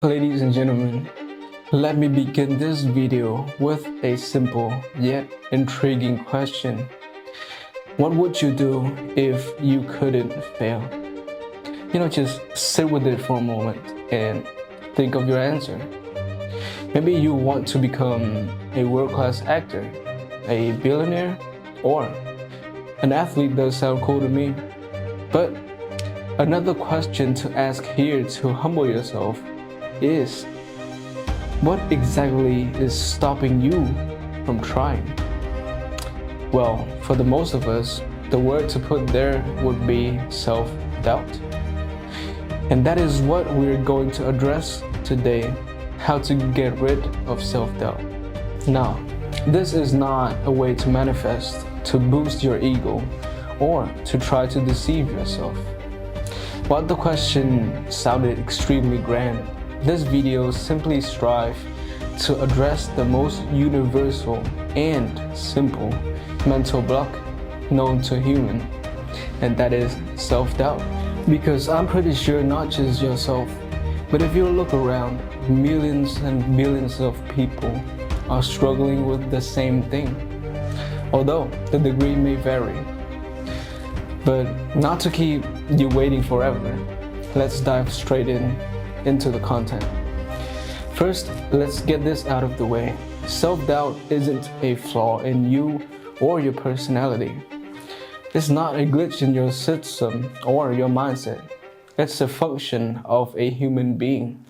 Ladies and gentlemen, let me begin this video with a simple yet intriguing question. What would you do if you couldn't fail? Just sit with it for a moment and think of your answer. Maybe you want to become a world-class actor, a billionaire, or an athlete does sound cool to me. But another question to ask here to humble yourself is, what exactly is stopping you from trying? Well, for the most of us, the word to put there would be self-doubt. And that is what we're going to address today, how to get rid of self-doubt. Now, this is not a way to manifest, to boost your ego, or to try to deceive yourself. While the question sounded extremely grand, this video simply strives to address the most universal and simple mental block known to human, and that is self-doubt. Because I'm pretty sure not just yourself, but if you look around, millions and billions of people are struggling with the same thing, although the degree may vary. But not to keep you waiting forever, let's dive straight into the content. First, let's get this out of the way. Self-doubt isn't a flaw in you or your personality. It's not a glitch in your system or your mindset. It's a function of a human being.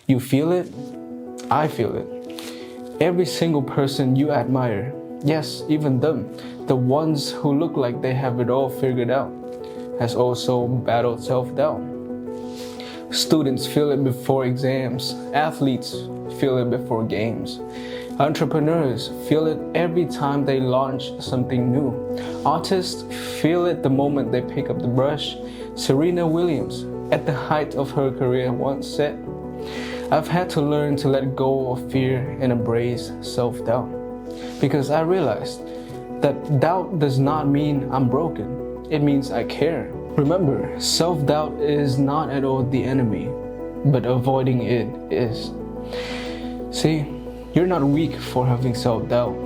You feel it, I feel it. Every single person you admire, yes, even them, the ones who look like they have it all figured out, has also battled self-doubt. Students feel it before exams, athletes feel it before games, entrepreneurs feel it every time they launch something new, artists feel it the moment they pick up the brush. Serena Williams, at the height of her career, once said, "I've had to learn to let go of fear and embrace self-doubt, because I realized that doubt does not mean I'm broken, it means I care." Remember, self-doubt is not at all the enemy, but avoiding it is. See, you're not weak for having self-doubt.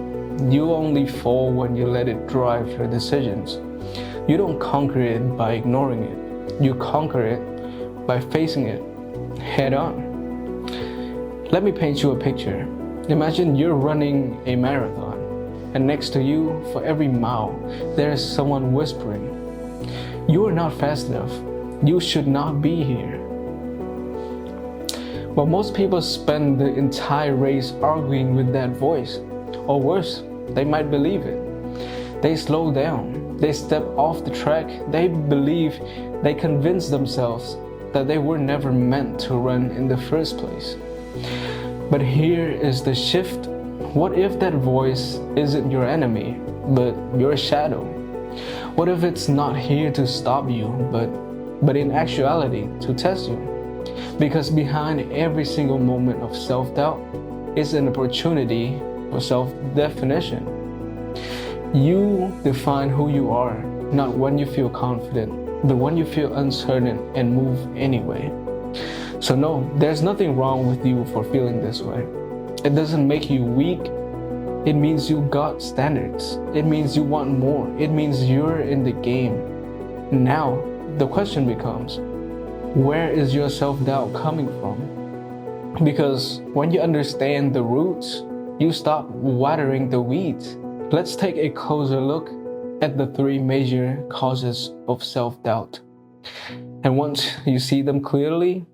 You only fall when you let it drive your decisions. You don't conquer it by ignoring it. You conquer it by facing it head on. Let me paint you a picture. Imagine you're running a marathon, and next to you, for every mile, there is someone whispering, "You are not fast enough. You should not be here." Well, most people spend the entire race arguing with that voice. Or worse, they might believe it. They slow down. They step off the track. They believe, they convince themselves that they were never meant to run in the first place. But here is the shift. What if that voice isn't your enemy, but your shadow? What if it's not here to stop you, but in actuality to test you? Because behind every single moment of self-doubt is an opportunity for self-definition. You define who you are, not when you feel confident, but when you feel uncertain and move anyway. So no, there's nothing wrong with you for feeling this way. It doesn't make you weak. It means you got standards. It means you want more. It means you're in the game. Now, the question becomes, where is your self-doubt coming from? Because when you understand the roots, you stop watering the weeds. Let's take a closer look at the three major causes of self-doubt. And once you see them clearly,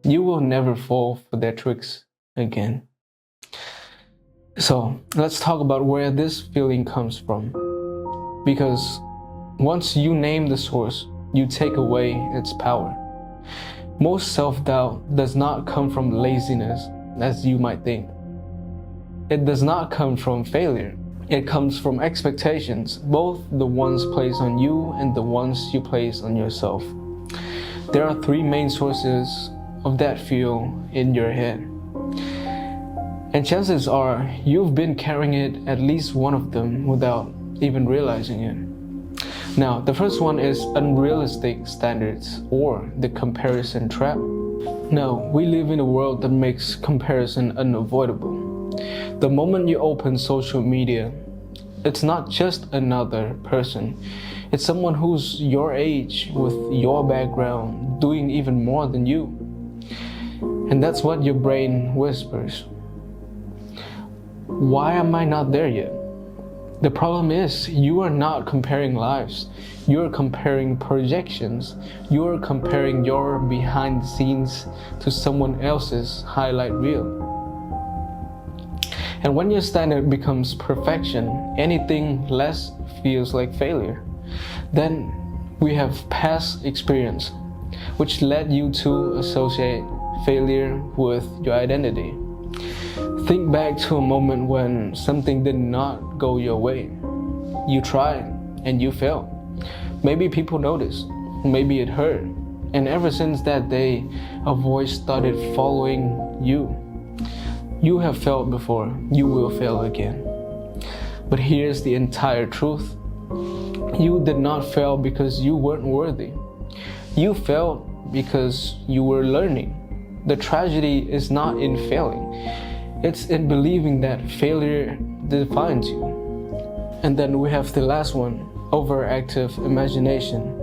you will never fall for their tricks again. So let's talk about where this feeling comes from. Because once you name the source, you take away its power. Most self-doubt does not come from laziness, as you might think. It does not come from failure. It comes from expectations, both the ones placed on you and the ones you place on yourself. There are three main sources of that feel in your head. And chances are you've been carrying it, at least one of them, without even realizing it. Now, the first one is unrealistic standards, or the comparison trap. Now, we live in a world that makes comparison unavoidable. The moment you open social media, it's not just another person. It's someone who's your age, with your background, doing even more than you. And that's what your brain whispers. Why am I not there yet? The problem is, you are not comparing lives. You're comparing projections. You're comparing your behind the scenes to someone else's highlight reel. And when your standard becomes perfection, anything less feels like failure. Then we have past experience, which led you to associate failure with your identity. Think back to a moment when something did not go your way. You tried and you failed. Maybe people noticed, maybe it hurt. And ever since that day, a voice started following you. You have failed before, you will fail again. But here's the entire truth. You did not fail because you weren't worthy. You failed because you were learning. The tragedy is not in failing. It's in believing that failure defines you. And then we have the last one, overactive imagination.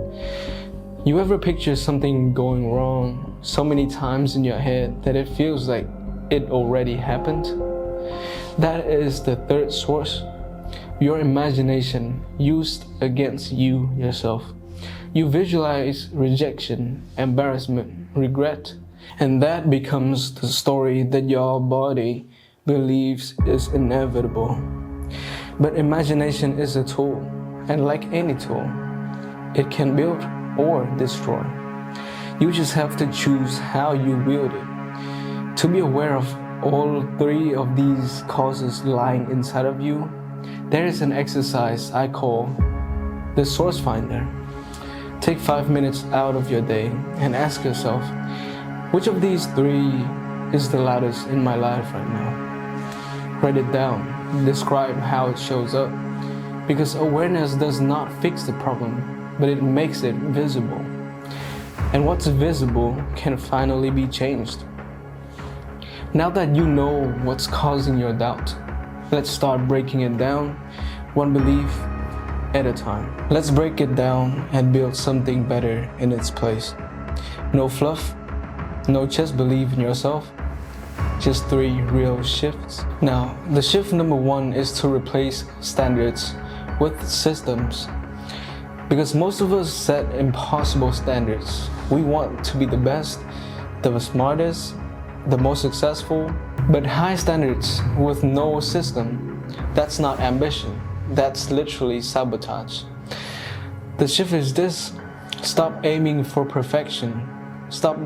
You ever picture something going wrong so many times in your head that it feels like it already happened? That is the third source. Your imagination used against you yourself. You visualize rejection, embarrassment, regret, and that becomes the story that your body believes is inevitable. But imagination is a tool, and like any tool, it can build or destroy. You just have to choose how you wield it. To be aware of all three of these causes lying inside of you, there is an exercise I call the source finder. Take 5 minutes out of your day and ask yourself, which of these three is the loudest in my life right now? Write it down. Describe how it shows up. Because awareness does not fix the problem, but it makes it visible. And what's visible can finally be changed. Now that you know what's causing your doubt, let's start breaking it down, one belief at a time. Let's break it down and build something better in its place. No fluff, no just believe in yourself, just 3 real shifts. Now, the shift number 1 is to replace standards with systems. Because most of us set impossible standards. We want to be the best, the smartest, the most successful. But high standards with no system, that's not ambition. That's literally sabotage. The shift is this: stop aiming for perfection. Stop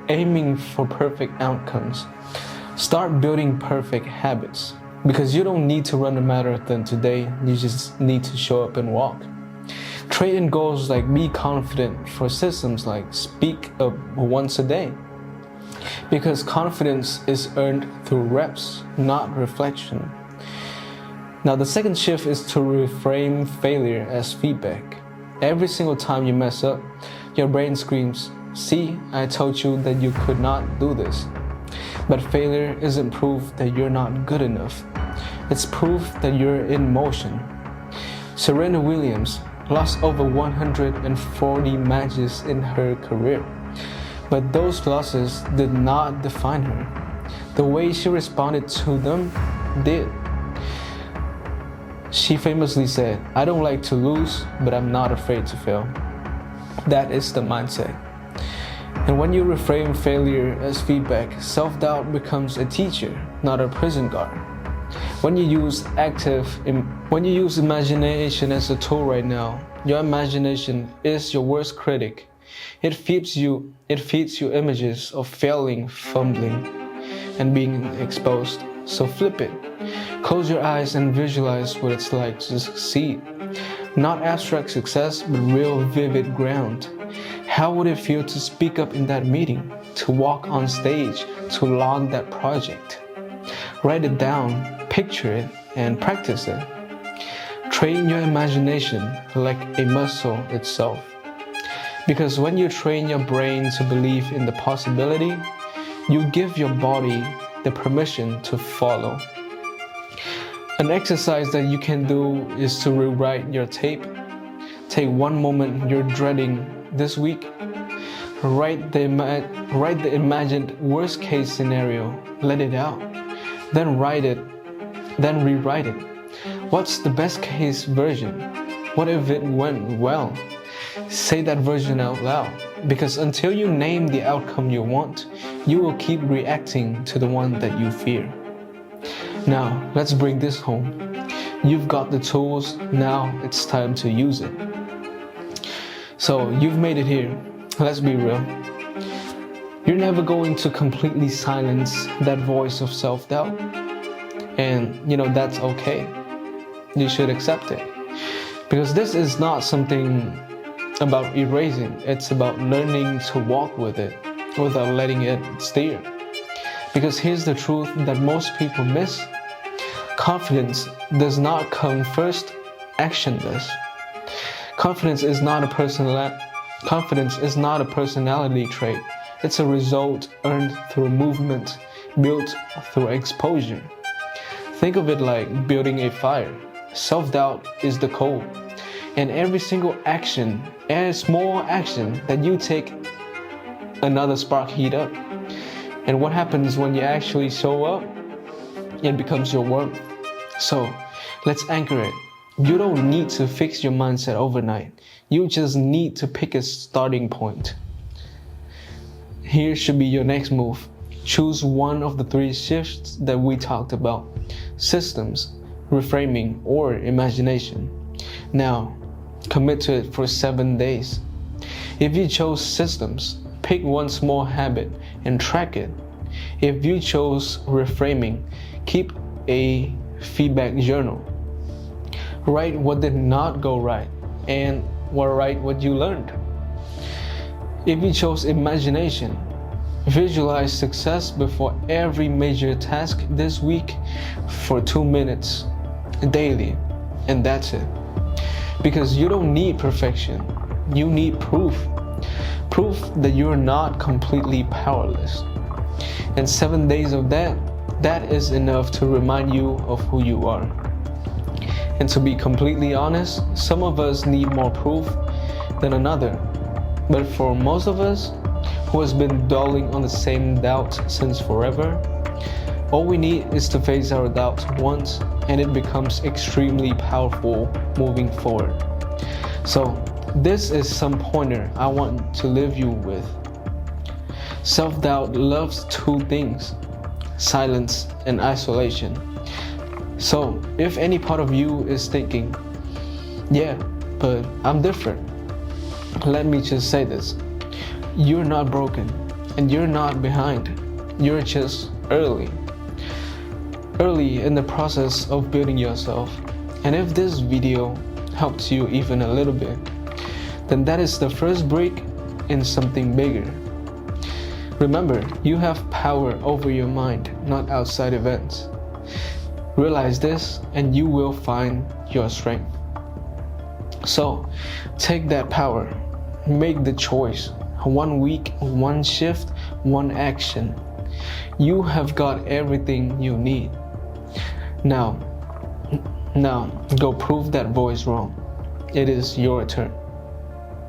aiming for perfect outcomes. Start building perfect habits. Because you don't need to run a marathon today, you just need to show up and walk. Trade in goals like be confident for systems like speak up once a day. Because confidence is earned through reps, not reflection. Now the second shift is to reframe failure as feedback. Every single time you mess up, your brain screams, "See, I told you that you could not do this." But failure isn't proof that you're not good enough. It's proof that you're in motion. Serena Williams lost over 140 matches in her career. But those losses did not define her. The way she responded to them did. She famously said, "I don't like to lose, but I'm not afraid to fail." That is the mindset. And when you reframe failure as feedback, self-doubt becomes a teacher, not a prison guard. When you use imagination as a tool right now, your imagination is your worst critic. It feeds you images of failing, fumbling, and being exposed. So flip it. Close your eyes and visualize what it's like to succeed. Not abstract success, but real vivid ground. How would it feel to speak up in that meeting, to walk on stage, to launch that project? Write it down, picture it, and practice it. Train your imagination like a muscle itself. Because when you train your brain to believe in the possibility, You give your body the permission to follow. An exercise that you can do is to rewrite your tape. Take one moment you're dreading this week. Write the imagined worst case scenario. Let it out. Then write it. Then rewrite it. What's the best case version? What if it went well? Say that version out loud. Because until you name the outcome you want, you will keep reacting to the one that you fear. Now, let's bring this home. You've got the tools, now it's time to use it. So, you've made it here. Let's be real. You're never going to completely silence that voice of self-doubt. And, that's okay. You should accept it. Because this is not something about erasing, it's about learning to walk with it without letting it steer. Because here's the truth that most people miss. Confidence does not come first, action does. Confidence is not a personality trait. It's a result earned through movement, built through exposure. Think of it like building a fire. Self-doubt is the coal. And every single action, every small action that you take, another spark heat up. And what happens when you actually show up? It becomes your warmth. So, let's anchor it. You don't need to fix your mindset overnight. You just need to pick a starting point. Here should be your next move. Choose one of the 3 shifts that we talked about: systems, reframing, or imagination. Now, commit to it for 7 days. If you chose systems, pick one small habit and track it. If you chose reframing, keep a feedback journal. Write what did not go right and write what you learned. If you chose imagination, visualize success before every major task this week for 2 minutes daily, and that's it. Because you don't need perfection, you need proof. Proof that you're not completely powerless. And 7 days of that is enough to remind you of who you are. And to be completely honest, some of us need more proof than another. But for most of us, who has been dwelling on the same doubt since forever, all we need is to face our doubts once, and it becomes extremely powerful moving forward. So, this is some pointer I want to leave you with. Self-doubt loves 2 things: silence and isolation. So, if any part of you is thinking, yeah, but I'm different, let me just say this. You're not broken, and you're not behind. You're just early in the process of building yourself. And if this video helps you even a little bit, then that is the first break in something bigger. Remember, you have power over your mind, not outside events. Realize this, and you will find your strength. So, take that power. Make the choice. 1 week, 1 shift, 1 action. You have got everything you need. Now, go prove that voice wrong. It is your turn.